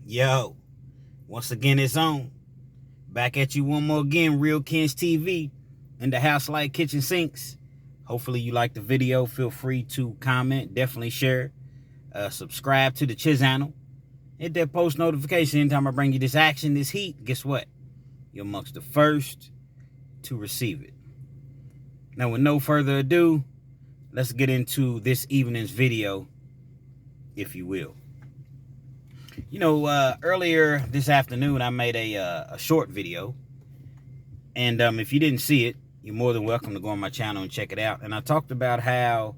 Yo, once again, it's on. Back at you one more again, Real Kens TV and the House Light Kitchen Sinks. Hopefully you like the video. Feel free to comment, definitely share, subscribe to the channel. Hit that post notification anytime I bring you this action, this heat. Guess what? You're amongst the first to receive it. Now, with no further ado, let's get into this evening's video, if you will. You know, earlier this afternoon, I made a short video. And if you didn't see it, you're more than welcome to go on my channel and check it out. And I talked about how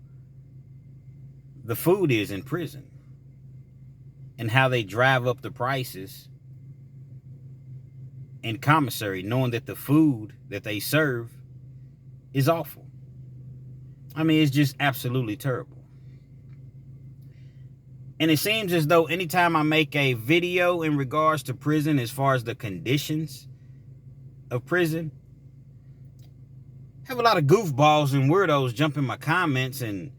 the food is in prison and how they drive up the prices in commissary, knowing that the food that they serve is awful. I mean, it's just absolutely terrible. And it seems as though anytime I make a video in regards to prison, as far as the conditions of prison, I have a lot of goofballs and weirdos jump in my comments and,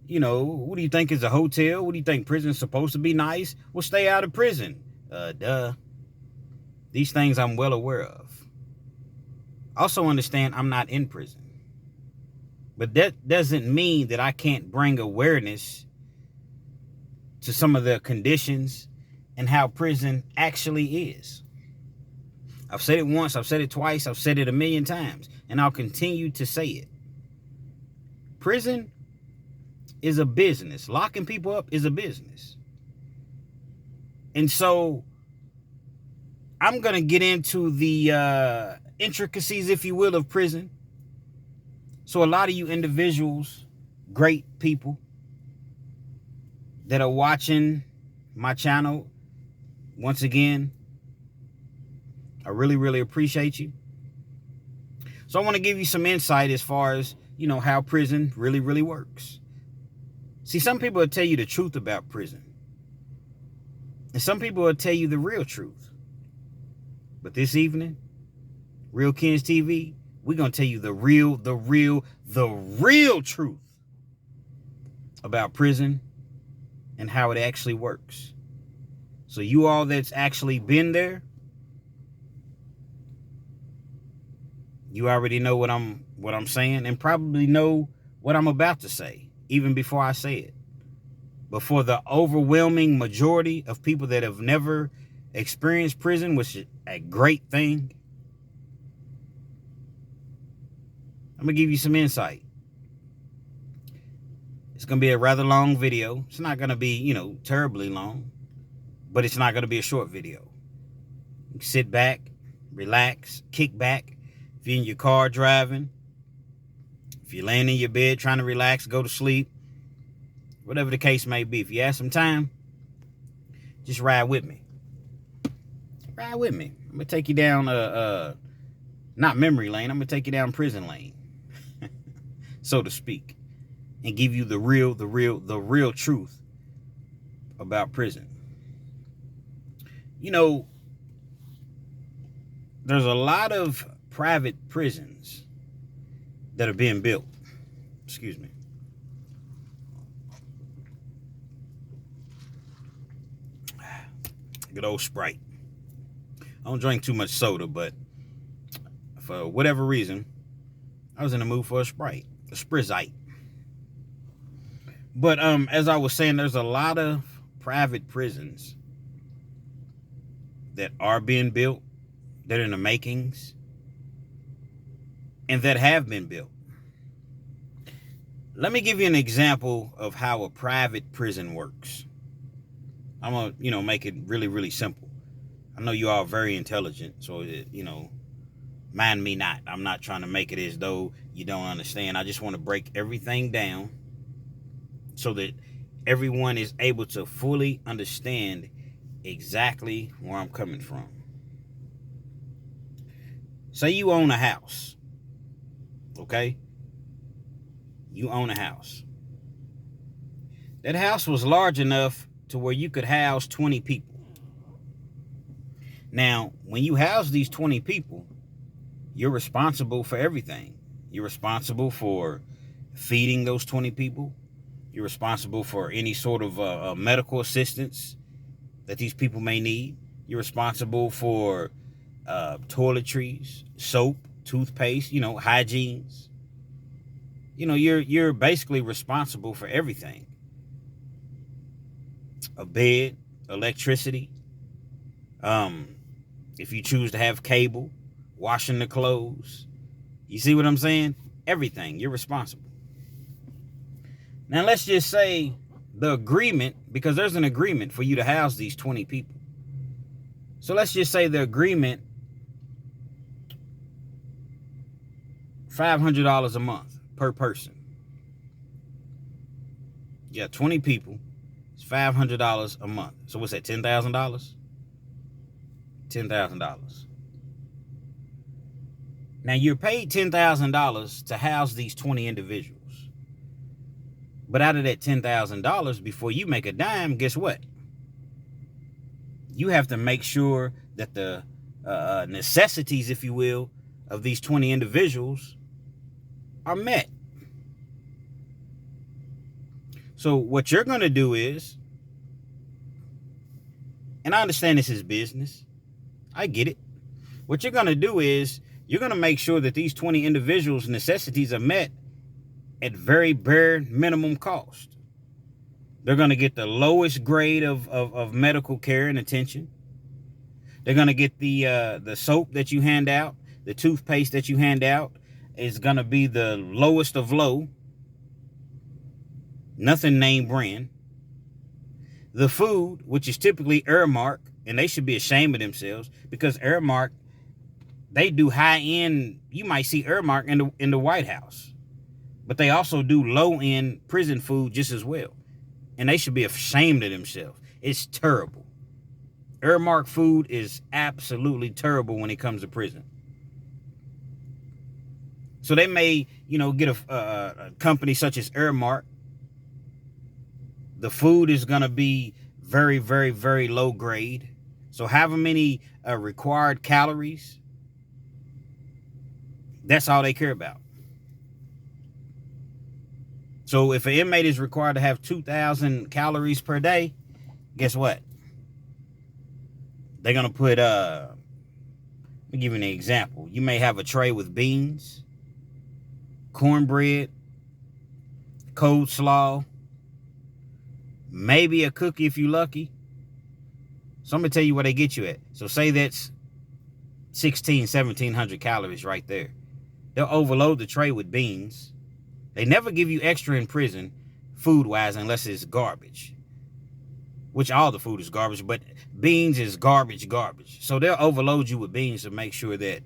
you know, what do you think is a hotel? What do you think prison's supposed to be nice? Well, stay out of prison. Duh. These things I'm well aware of. Also understand I'm not in prison. But that doesn't mean that I can't bring awareness to some of the conditions and how prison actually is. I've said it once, I've said it twice, I've said it 1,000,000 times, and I'll continue to say it. Prison is a business. Locking people up is a business. And so I'm going to get into the intricacies, if you will, of prison. So a lot of you individuals, great people that are watching my channel, once again, I really, really appreciate you. So I want to give you some insight as far as, you know, how prison really, really works. See, some people will tell you the truth about prison. And some people will tell you the real truth. But this evening, Real Kens TV, we're going to tell you the real truth about prison and how it actually works. So you all that's actually been there, you already know what I'm saying, and probably know what I'm about to say, even before I say it. But for the overwhelming majority of people that have never experienced prison, which is a great thing, I'm going to give you some insight. It's going to be a rather long video. It's not going to be, you know, terribly long, but it's not going to be a short video. You can sit back, relax, kick back. If you're in your car driving, if you're laying in your bed trying to relax, go to sleep, whatever the case may be. If you have some time, just ride with me. Ride with me. I'm going to take you down, not memory lane. I'm going to take you down prison lane, so to speak, and give you the real truth about prison. You know, there's a lot of private prisons that are being built. Excuse me. Good old Sprite. I don't drink too much soda, but for whatever reason, I was in the mood for a Sprite, a Sprizite. But as I was saying, there's a lot of private prisons that are being built, that are in the makings, and that have been built. Let me give you an example of how a private prison works. I'm going to, make it really, really simple. I know you all are very intelligent, so, mind me not. I'm not trying to make it as though you don't understand. I just want to break everything down so that everyone is able to fully understand exactly where I'm coming from. Say you own a house, okay? You own a house. That house was large enough to where you could house 20 people. Now, when you house these 20 people, you're responsible for everything. You're responsible for feeding those 20 people. You're responsible for any sort of medical assistance. that these people may need. You're responsible for toiletries, soap, toothpaste, hygienes. You're basically responsible for everything. A bed, electricity. If you choose to have cable, washing the clothes. You see what I'm saying? Everything. You're responsible. Now let's just say the agreement, because there's an agreement for you to house these 20 people. So let's just say the agreement, $500 a month per person. Yeah, 20 people. It's $500 a month. So what's that, $10,000? $10,000. Now you're paid $10,000 to house these 20 individuals. But out of that $10,000, before you make a dime, guess what? You have to make sure that the necessities, if you will, of these 20 individuals are met. So what you're going to do is, and I understand this is business. I get it. What you're going to do is, you're going to make sure that these 20 individuals' necessities are met at very bare minimum cost. They're going to get the lowest grade of medical care and attention. They're going to get the soap that you hand out, the toothpaste that you hand out is going to be the lowest of low. Nothing name brand. The food, which is typically Aramark, and they should be ashamed of themselves, because Aramark, they do high-end, you might see Aramark in the White House. But they also do low-end prison food just as well. And they should be ashamed of themselves. It's terrible. Aramark food is absolutely terrible when it comes to prison. So they may, get a company such as Aramark. The food is going to be very, very, very low grade. So however many required calories, that's all they care about. So if an inmate is required to have 2,000 calories per day, guess what? They're going to put, let me give you an example. You may have a tray with beans, cornbread, cold slaw, maybe a cookie if you're lucky. So I'm going to tell you what they get you at. So say that's 1,700 calories right there. They'll overload the tray with beans. They never give you extra in prison, food-wise, unless it's garbage. Which all the food is garbage, but beans is garbage. So they'll overload you with beans to make sure that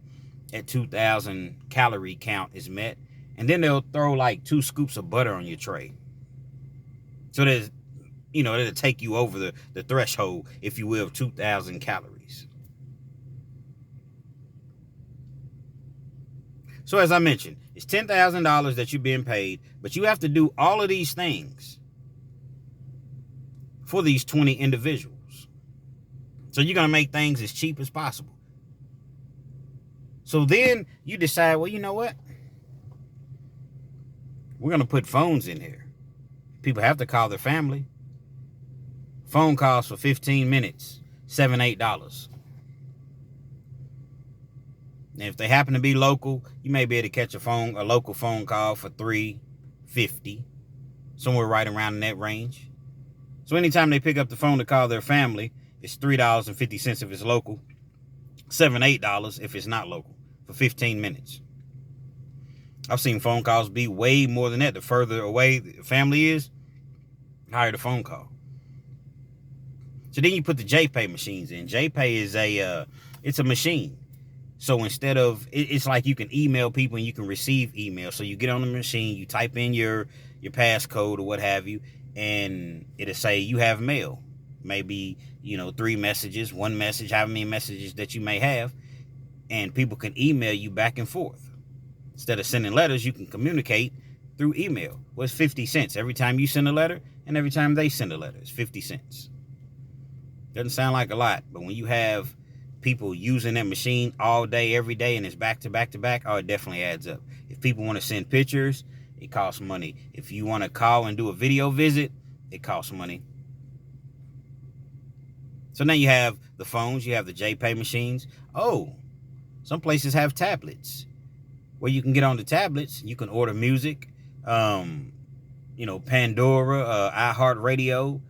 at 2,000 calorie count is met. And then they'll throw like 2 scoops of butter on your tray. So there's, it'll take you over the threshold, if you will, of 2,000 calories. So as I mentioned, it's $10,000 that you're being paid, but you have to do all of these things for these 20 individuals. So you're going to make things as cheap as possible. So then you decide, well, you know what? We're going to put phones in here. People have to call their family. Phone calls for 15 minutes, $7, $8. And if they happen to be local, you may be able to catch a local phone call for $3.50, somewhere right around in that range. So anytime they pick up the phone to call their family, it's $3.50 if it's local, $7, $8 if it's not local, for 15 minutes. I've seen phone calls be way more than that. The further away the family is, the higher the phone call. So then you put the JPay machines in. JPay is it's a machine. So instead of, it's like you can email people and you can receive email. So you get on the machine, you type in your passcode or what have you, and it'll say you have mail. Maybe, 3 messages, 1 message, however many messages that you may have, and people can email you back and forth. Instead of sending letters, you can communicate through email. Well, it's 50 cents every time you send a letter, and every time they send a letter, it's 50 cents. Doesn't sound like a lot, but when you have people using that machine all day, every day, and it's back to back to back, it definitely adds up. If people want to send pictures, it costs money. If you want to call and do a video visit, it costs money. So now you have the phones, you have the JPay machines. Oh, some places have tablets where you can get on the tablets. You can order music, Pandora, iHeartRadio.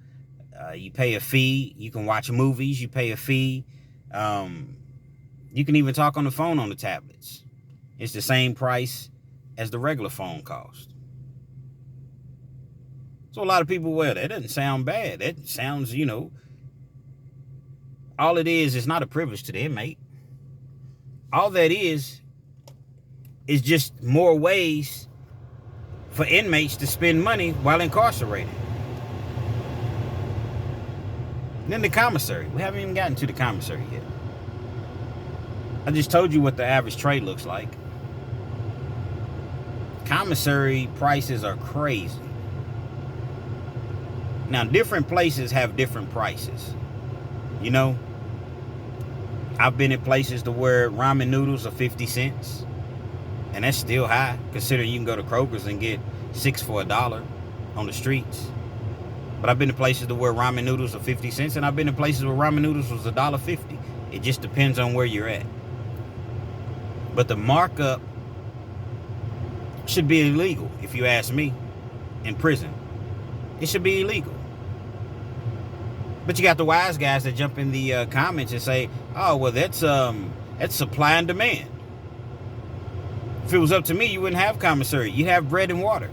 You pay a fee. You can watch movies. You pay a fee. You can even talk on the phone on the tablets. It's the same price as the regular phone cost. So a lot of people, well, that doesn't sound bad. That sounds, all it is not a privilege to the inmate. All that is just more ways for inmates to spend money while incarcerated. And then the commissary. We haven't even gotten to the commissary yet. I just told you what the average trade looks like. Commissary prices are crazy. Now, different places have different prices. I've been in places to where ramen noodles are 50 cents. And that's still high, considering you can go to Kroger's and get 6 for $1 on the streets. But I've been to places to where ramen noodles are 50 cents, and I've been to places where ramen noodles was $1.50. It just depends on where you're at. But the markup should be illegal, if you ask me, in prison. It should be illegal. But you got the wise guys that jump in the comments and say, oh, well, that's supply and demand. If it was up to me, you wouldn't have commissary. You'd have bread and water.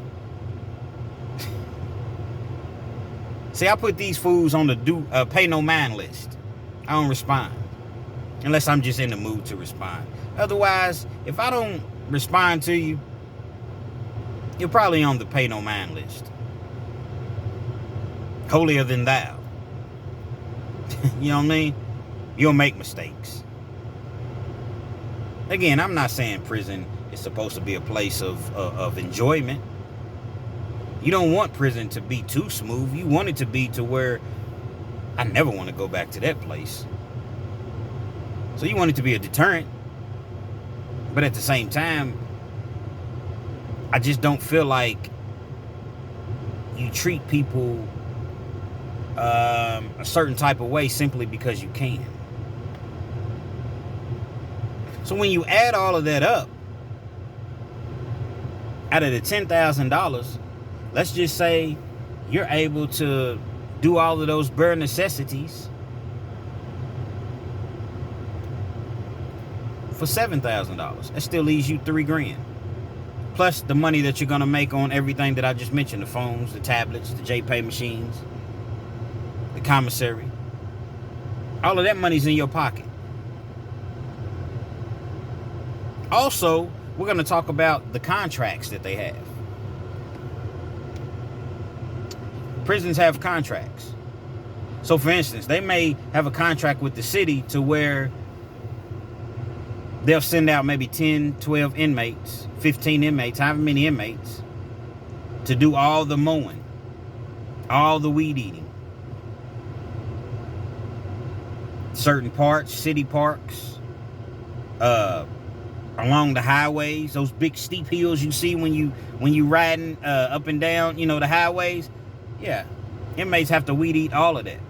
See, I put these fools on the pay no mind list. I don't respond. Unless I'm just in the mood to respond. Otherwise, if I don't respond to you, you're probably on the pay no mind list. Holier than thou. You know what I mean? You'll make mistakes. Again, I'm not saying prison is supposed to be a place of enjoyment. You don't want prison to be too smooth. You want it to be to where I never want to go back to that place. So you want it to be a deterrent. But at the same time, I just don't feel like you treat people a certain type of way simply because you can. So when you add all of that up, out of the $10,000, let's just say you're able to do all of those bare necessities for $7,000. That still leaves you $3,000. Plus the money that you're gonna make on everything that I just mentioned: the phones, the tablets, the JPay machines, the commissary. All of that money's in your pocket. Also, we're going to talk about the contracts that they have. Prisons have contracts. So, for instance, they may have a contract with the city to where they'll send out maybe 10, 12 inmates, 15 inmates, however many inmates, to do all the mowing, all the weed eating. Certain parts, city parks, along the highways, those big steep hills you see when you riding up and down, the highways. Yeah, inmates have to weed eat all of that.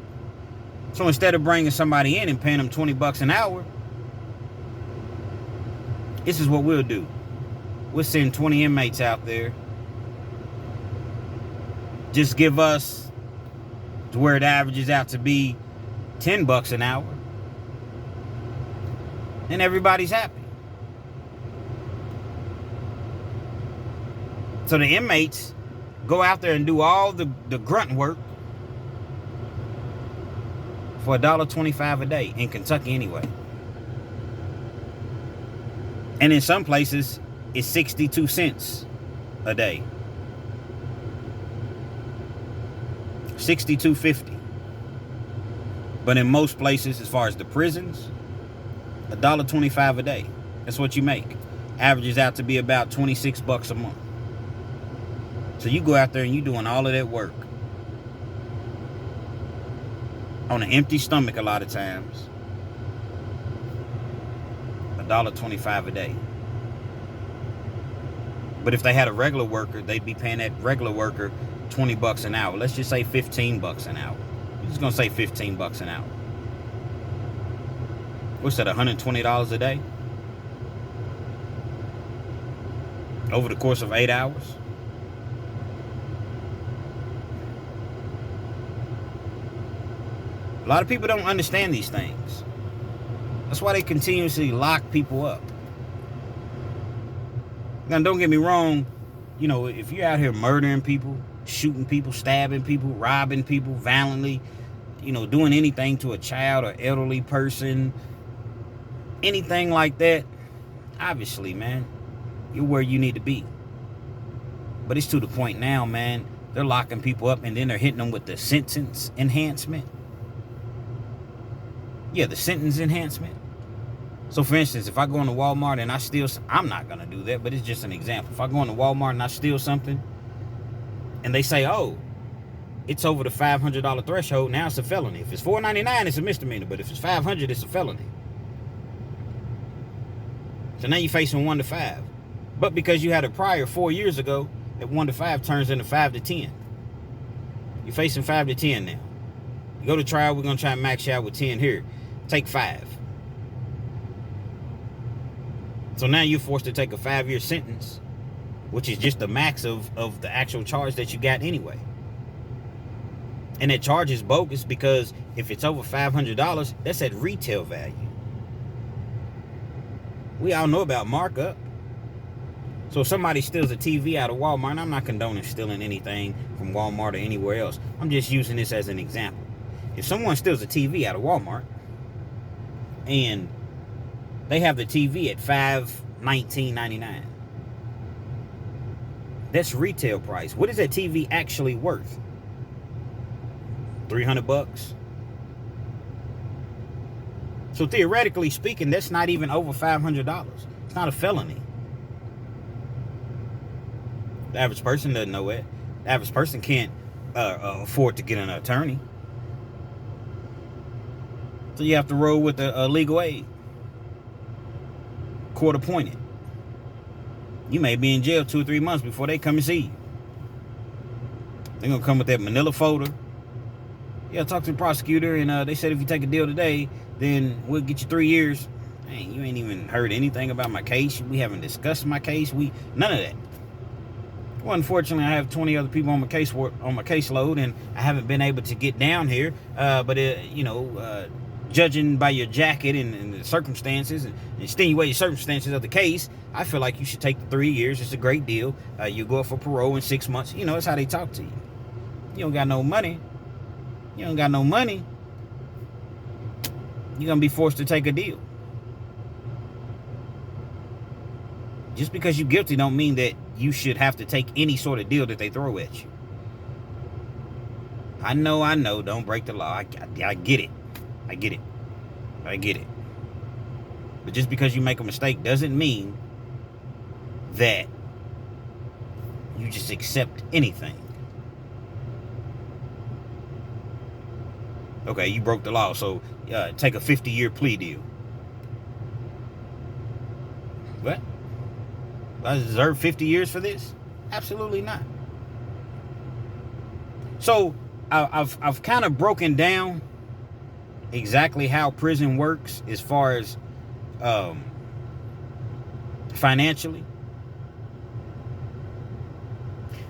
So instead of bringing somebody in and paying them $20 an hour, this is what we'll do. We'll send 20 inmates out there. Just give us to where it averages out to be $10 an hour. And everybody's happy. So the inmates go out there and do all the grunt work for $1.25 a day in Kentucky anyway. And in some places, it's 62 cents a day. $62.50. But in most places, as far as the prisons, $1.25 a day. That's what you make. Averages out to be about $26 a month. So you go out there and you're doing all of that work on an empty stomach a lot of times. $1.25 a day. But if they had a regular worker, they'd be paying that regular worker $20 an hour. Let's just say $15 an hour. We're just gonna say $15 an hour. What's that, $120 a day? Over the course of 8 hours? A lot of people don't understand these things. That's why they continuously lock people up. Now, don't get me wrong. You know, if you're out here murdering people, shooting people, stabbing people, robbing people violently, you know, doing anything to a child or elderly person, anything like that, obviously, man, you're where you need to be. But it's to the point now, man, they're locking people up and then they're hitting them with the sentence enhancement. Yeah, the sentence enhancement. So, for instance, if I go into Walmart and I steal, I'm not going to do that, but it's just an example. If I go into Walmart and I steal something and they say, oh, it's over the $500 threshold, now it's a felony. If it's $4.99, it's a misdemeanor, but if it's $500, it's a felony. So now you're facing 1 to 5. But because you had a prior 4 years ago, that 1 to 5 turns into 5 to 10. You're facing 5 to 10 now. You go to trial, we're going to try and max you out with 10 here. Take 5. So now you're forced to take a 5-year sentence, which is just the max of the actual charge that you got anyway. And that charge is bogus because if it's over $500, that's at retail value. We all know about markup. So if somebody steals a TV out of Walmart, and I'm not condoning stealing anything from Walmart or anywhere else. I'm just using this as an example. If someone steals a TV out of Walmart and they have the TV at $519.99, that's retail price. What is that TV actually worth? $300. So theoretically speaking, that's not even over $500. It's not a felony. The average person doesn't know it. The average person can't afford to get an attorney. So you have to roll with the legal aid. Court appointed. You may be in jail 2 or 3 months before they come and see you. They're going to come with that manila folder. Yeah, I talked to the prosecutor and they said if you take a deal today, then we'll get you 3 years. Dang, you ain't even heard anything about my case. We haven't discussed my case. None of that. Well, unfortunately, I have 20 other people on my caseload, and I haven't been able to get down here. But judging by your jacket and the circumstances and extenuating circumstances of the case, I feel like you should take the 3 years. It's a great deal. You go up for parole in 6 months. You know, that's how they talk to you. You don't got no money. You're going to be forced to take a deal. Just because you're guilty don't mean that you should have to take any sort of deal that they throw at you. I know. Don't break the law. I get it. I get it. But just because you make a mistake doesn't mean that you just accept anything. Okay, you broke the law, so take a 50-year plea deal. What? Do I deserve 50 years for this? Absolutely not. So I've kind of broken down exactly how prison works as far as financially.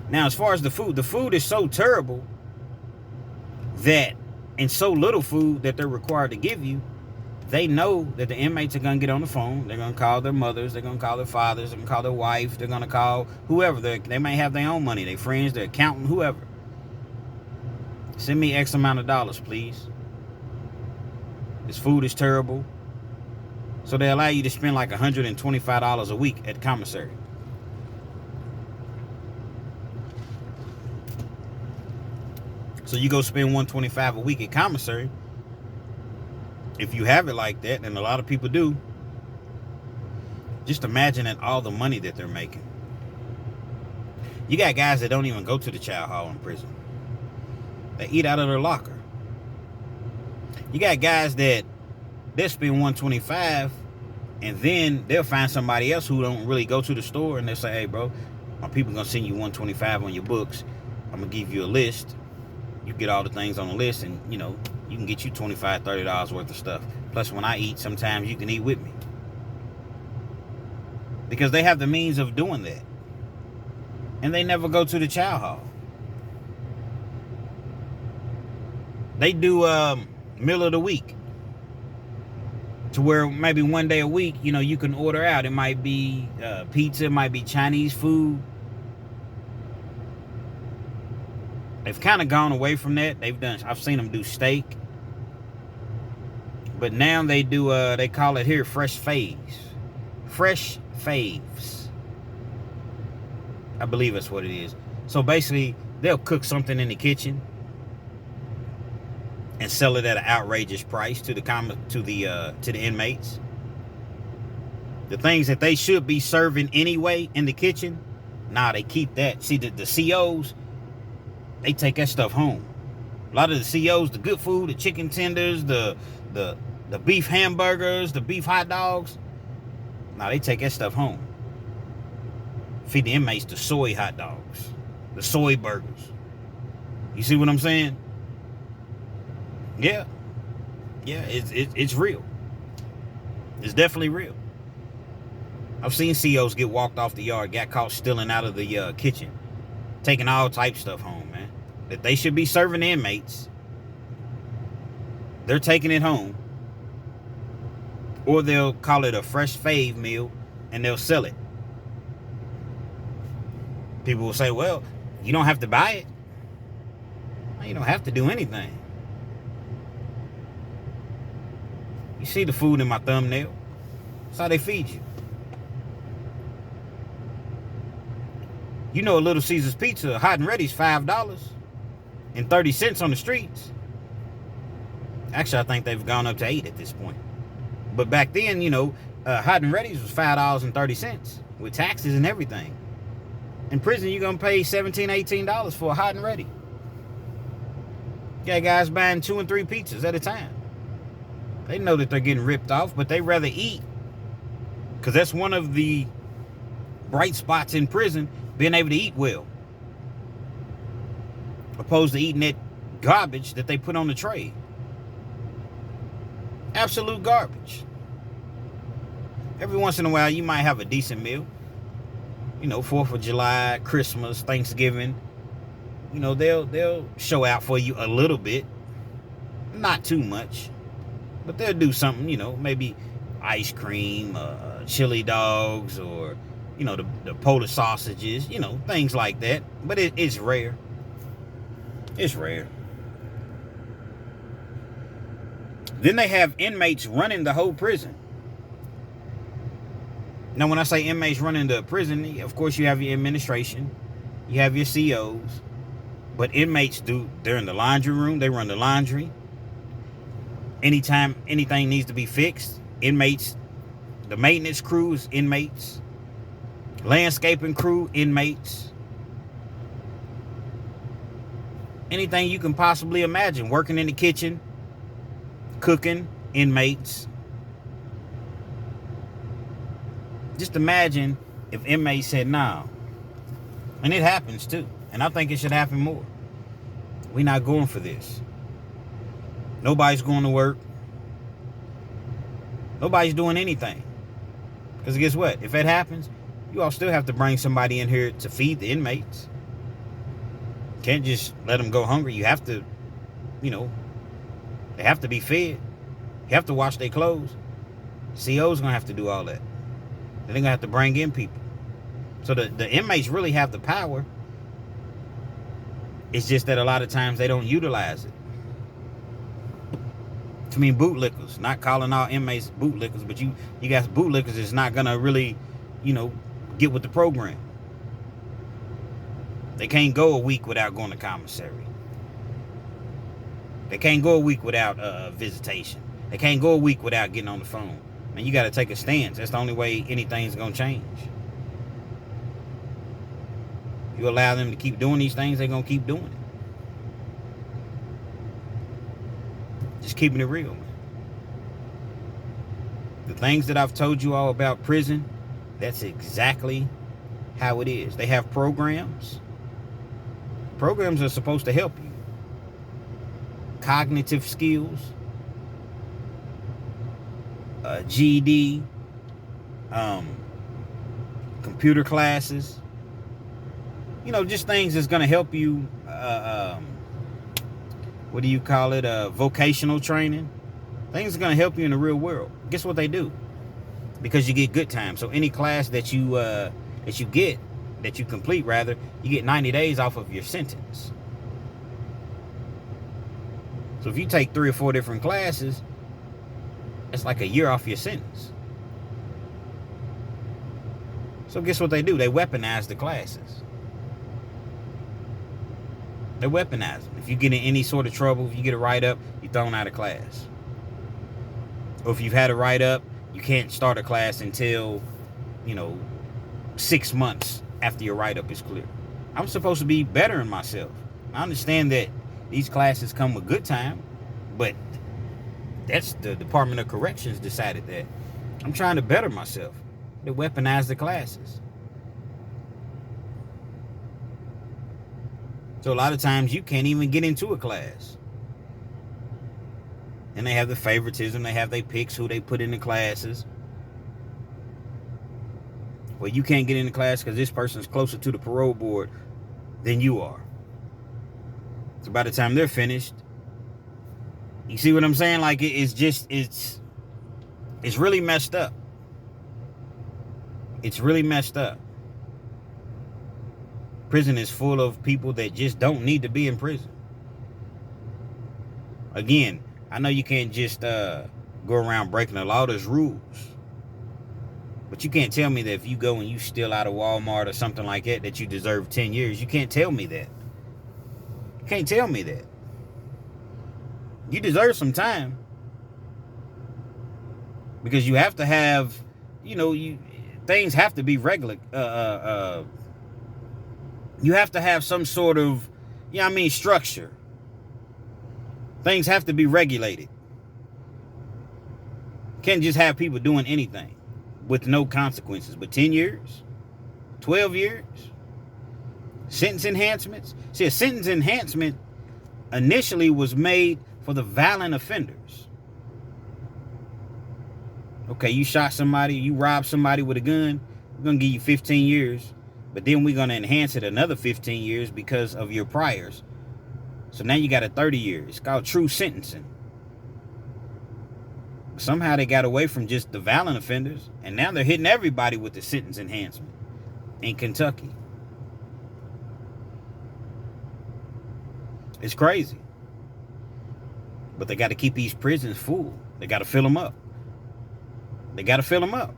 Now, as far as the food is so terrible that, and so little food that they're required to give you, they know that the inmates are going to get on the phone. They're going to call their mothers. They're going to call their fathers. They're going to call their wife. They're going to call whoever. They may have their own money, their friends, their accountant, whoever. Send me X amount of dollars, please. This food is terrible. So they allow you to spend like $125 a week at commissary. So you go spend $125 a week at commissary. If you have it like that, and a lot of people do, just imagine at all the money that they're making. You got guys that don't even go to the child hall in prison. They eat out of their locker. You got guys that they'll spend $125, and then they'll find somebody else who don't really go to the store, and they'll say, hey, bro, my people going to send you $125 on your books. I'm going to give you a list. You get all the things on the list, and, you know, you can get you $25, $30 worth of stuff. Plus, when I eat, sometimes you can eat with me. Because they have the means of doing that. And they never go to the chow hall. They do meal of the week. To where maybe one day a week, you know, you can order out. It might be pizza, it might be Chinese food. They've kind of gone away from that. I've seen them do steak. But now they do, they call it here fresh faves. Fresh faves. I believe that's what it is. So basically, they'll cook something in the kitchen and sell it at an outrageous price to the inmates. The things that they should be serving anyway in the kitchen, nah, they keep that. See, the COs, they take that stuff home. A lot of the COs, the good food, the chicken tenders, the beef hamburgers, the beef hot dogs, nah, they take that stuff home. Feed the inmates the soy hot dogs, the soy burgers. You see what I'm saying? Yeah, it's real. It's definitely real. I've seen COs get walked off the yard, got caught stealing out of the kitchen, taking all type stuff home, man. That they should be serving the inmates. They're taking it home. Or they'll call it a fresh fave meal and they'll sell it. People will say, well, you don't have to buy it. You don't have to do anything. You see the food in my thumbnail. That's how they feed you. You know, a Little Caesars pizza, hot and ready, is $5.30 on the streets. Actually, I think they've gone up to $8 at this point. But back then, you know, hot and ready was $5.30 with taxes and everything. In prison, you're going to pay $17, $18 for a hot and ready. You got guys buying 2 and 3 pizzas at a time. They know that they're getting ripped off, but they rather eat. Because that's one of the bright spots in prison, being able to eat well. Opposed to eating that garbage that they put on the tray. Absolute garbage. Every once in a while, you might have a decent meal. You know, 4th of July, Christmas, Thanksgiving. You know, they'll show out for you a little bit. Not too much. But they'll do something, you know, maybe ice cream, chili dogs, or, you know, the Polish sausages, you know, things like that. But it's rare. It's rare. Then they have inmates running the whole prison. Now, when I say inmates running the prison, of course, you have your administration. You have your COs. But inmates they're in the laundry room. They run the laundry. Anytime anything needs to be fixed, inmates, the maintenance crew is inmates, landscaping crew, inmates. Anything you can possibly imagine, working in the kitchen, cooking, inmates. Just imagine if inmates said no. And it happens too. And I think it should happen more. We're not going for this. Nobody's going to work. Nobody's doing anything. Because guess what? If that happens, you all still have to bring somebody in here to feed the inmates. You can't just let them go hungry. You have to, you know, they have to be fed. You have to wash their clothes. CO's going to have to do all that. They're going to have to bring in people. So the inmates really have the power. It's just that a lot of times they don't utilize it. I mean, bootlickers, not calling all inmates bootlickers, but you got bootlickers that's not gonna really, you know, get with the program. They can't go a week without going to commissary. They can't go a week without visitation. They can't go a week without getting on the phone. Man, you got to take a stance. That's the only way anything's gonna change. You allow them to keep doing these things, they're gonna keep doing it. Just keeping it real, man. The things that I've told you all about prison, that's exactly how it is. They have programs. Programs are supposed to help you. Cognitive skills. GED, computer classes, just things that's going to help you, what do you call it, vocational training, things are going to help you in the real world. Guess what they do? Because you get good time. So any class that you complete, you get 90 days off of your sentence. So if you take 3 or 4 different classes, it's like a year off your sentence. So guess what they do? They weaponize the classes. They weaponize them. If you get in any sort of trouble, if you get a write-up, you're thrown out of class. Or if you've had a write-up, you can't start a class until, 6 months after your write-up is clear. I'm supposed to be bettering myself. I understand that these classes come with good time, but that's the Department of Corrections decided that. I'm trying to better myself. They weaponize the classes. So a lot of times you can't even get into a class. And they have the favoritism. They have their picks who they put in the classes. Well, you can't get in the class because this person's closer to the parole board than you are. So by the time they're finished, you see what I'm saying? Like it's really messed up. It's really messed up. Prison is full of people that just don't need to be in prison. Again, I know you can't just go around breaking the law. There's rules. But you can't tell me that if you go and you steal out of Walmart or something like that you deserve 10 years. You can't tell me that. You can't tell me that. You deserve some time. Because you have to have, things have to be regular. You have to have some sort of, structure. Things have to be regulated. Can't just have people doing anything with no consequences. But 10 years, 12 years, sentence enhancements. See, a sentence enhancement initially was made for the violent offenders. Okay, you shot somebody, you robbed somebody with a gun, we're going to give you 15 years. But then we're going to enhance it another 15 years because of your priors. So now you got a 30 years. It's called true sentencing. Somehow they got away from just the violent offenders. And now they're hitting everybody with the sentence enhancement in Kentucky. It's crazy. But they got to keep these prisons full. They got to fill them up. They got to fill them up.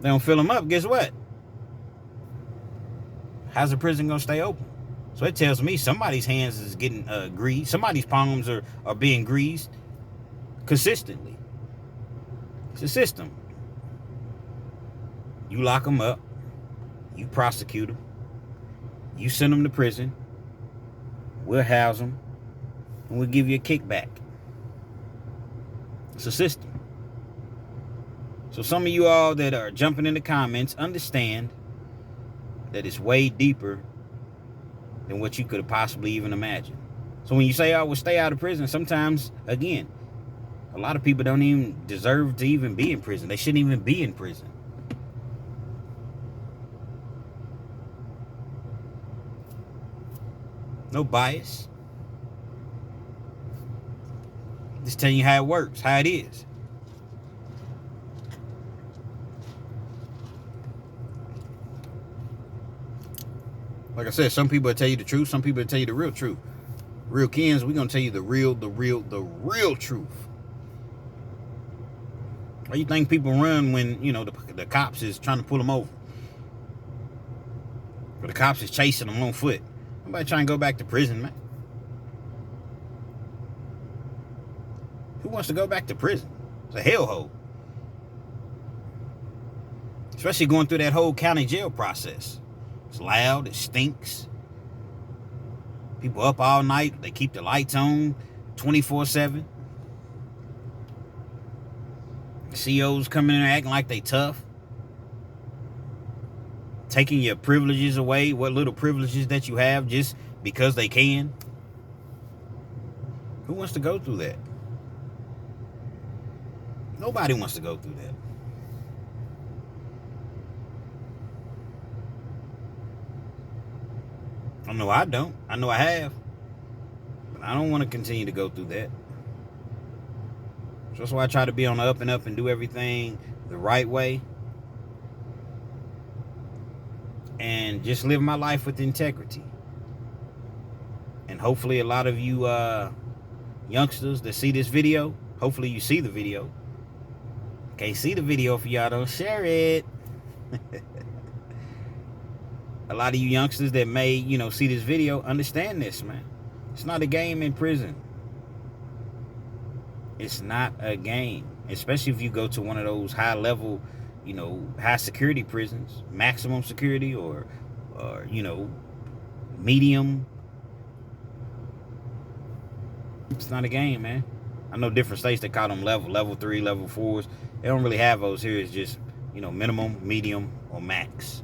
They don't fill them up, guess what? How's the prison going to stay open? So it tells me somebody's hands is getting greased. Somebody's palms are being greased consistently. It's a system. You lock them up. You prosecute them. You send them to prison. We'll house them. And we'll give you a kickback. It's a system. So some of you all that are jumping in the comments understand that it's way deeper than what you could have possibly even imagined. So when you say, "Oh, well, stay out of prison," sometimes, again, a lot of people don't even deserve to even be in prison. They shouldn't even be in prison. No bias. Just telling you how it works, how it is. Like I said, some people will tell you the truth. Some people will tell you the real truth. Real Kens, we're going to tell you the real truth. Why you think people run when, the cops is trying to pull them over? Or the cops is chasing them on foot? Nobody trying to go back to prison, man. Who wants to go back to prison? It's a hellhole. Especially going through that whole county jail process. It's loud, it stinks. People up all night, they keep the lights on 24/7. COs coming in and acting like they tough. Taking your privileges away, what little privileges that you have just because they can. Who wants to go through that? Nobody wants to go through that. I know I don't. I know I have. But I don't want to continue to go through that. So that's why I try to be on the up and up and do everything the right way. And just live my life with integrity. And hopefully a lot of you youngsters that see this video, hopefully you see the video. Can't see the video if y'all don't share it. A lot of you youngsters that may, see this video, understand this, man. It's not a game in prison. It's not a game. Especially if you go to one of those high level, high security prisons, maximum security or medium. It's not a game, man. I know different states that call them level 3, level 4s. They don't really have those here. It's just, minimum, medium, or max.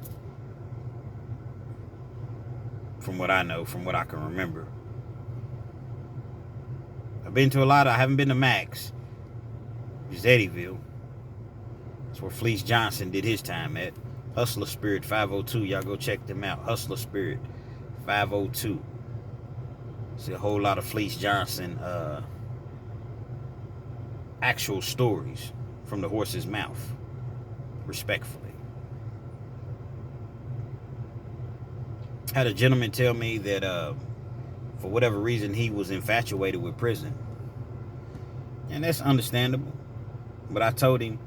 From what I know, from what I can remember. I've been to a lot. I haven't been to max. It's Eddyville. That's where Fleece Johnson did his time at. Hustler Spirit 502. Y'all go check them out. Hustler Spirit 502. See a whole lot of Fleece Johnson actual stories from the horse's mouth. Respectfully. Had a gentleman tell me that for whatever reason he was infatuated with prison. And that's understandable. But I told him,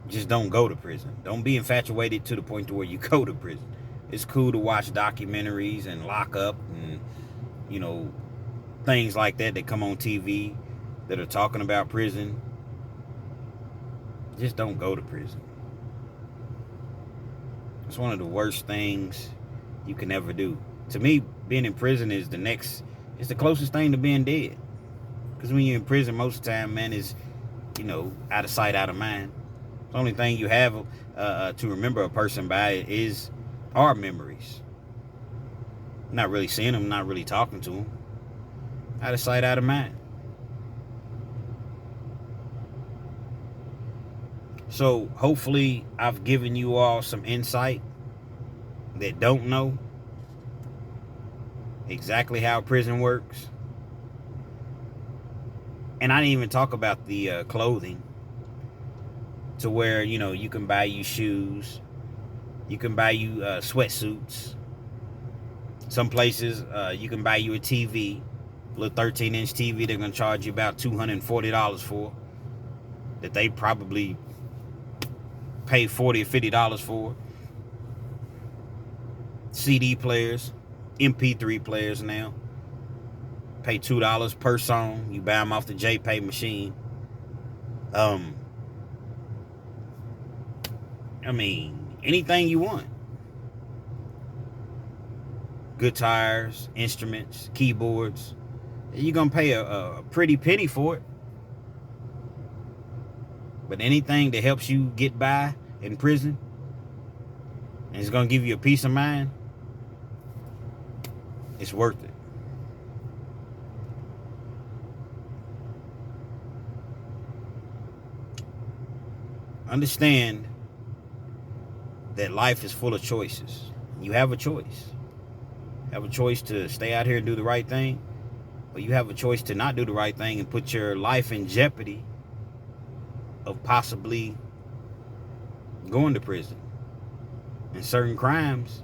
just don't go to prison. Don't be infatuated to the point to where you go to prison. It's cool to watch documentaries and Lock Up and, things like that come on TV that are talking about prison. Just don't go to prison. It's one of the worst things you can ever do. To me, being in prison is it's the closest thing to being dead. Because when you're in prison, most of the time, man, is, out of sight, out of mind. The only thing you have to remember a person by is our memories. Not really seeing them, not really talking to them. Out of sight, out of mind. So hopefully I've given you all some insight that don't know exactly how prison works. And I didn't even talk about the clothing, to where you can buy you shoes, you can buy you sweatsuits. Some places you can buy you a TV, a little 13-inch TV. They're gonna charge you about $240 for, that they probably pay $40 or $50 for. CD players, MP3 players now. Pay $2 per song. You buy them off the JPay machine. Anything you want. Guitars, instruments, keyboards. You're going to pay a pretty penny for it. But anything that helps you get by in prison and it's going to give you a peace of mind, it's worth it. Understand that life is full of choices. You have a choice. You have a choice to stay out here and do the right thing, or you have a choice to not do the right thing and put your life in jeopardy of possibly going to prison. And certain crimes,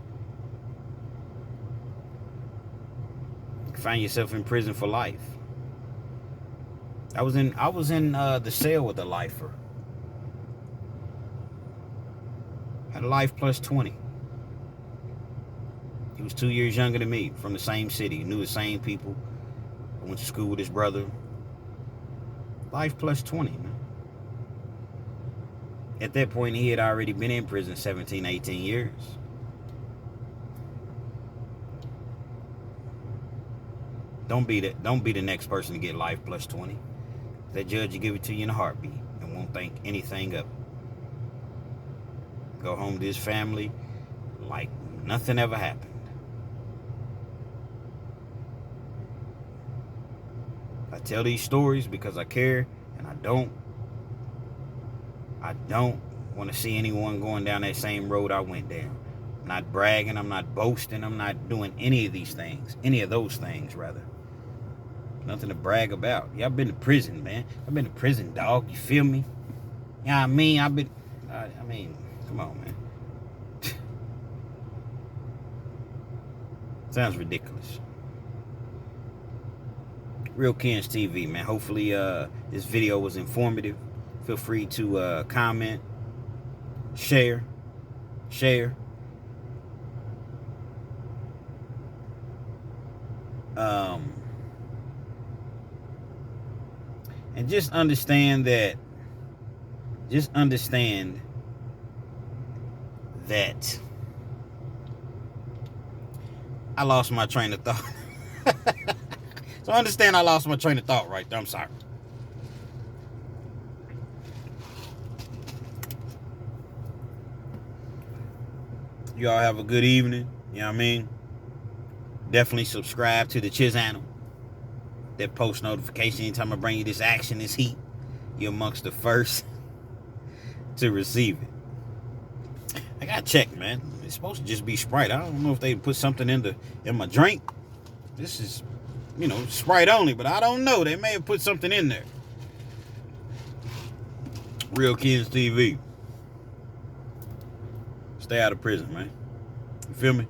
you can find yourself in prison for life. I was in the cell with a lifer. Had a life plus 20. He was 2 years younger than me, from the same city, knew the same people. I went to school with his brother. Life plus 20, man. At that point, he had already been in prison 17, 18 years. Don't be the next person to get life plus 20. That judge will give it to you in a heartbeat and won't think anything of it. Go home to his family like nothing ever happened. I tell these stories because I care, and I don't I don't want to see anyone going down that same road I went down. I'm not bragging. I'm not boasting. I'm not doing any of these things. Any of those things, rather. Nothing to brag about. Yeah, I've been to prison, man. I've been to prison, dog. You feel me? Yeah, I mean, come on, man. Sounds ridiculous. Real Kens TV, man. Hopefully, this video was informative. Feel free to comment, share. And just understand that. I lost my train of thought. So understand I lost my train of thought right there. I'm sorry. You all have a good evening. You know what I mean? Definitely subscribe to the channel. That post notification anytime I bring you this action, this heat. You're amongst the first to receive it. I gotta check, man. It's supposed to just be Sprite. I don't know if they put something in my drink. This is, Sprite only, but I don't know. They may have put something in there. Real Kens TV. Stay out of prison, man. You feel me?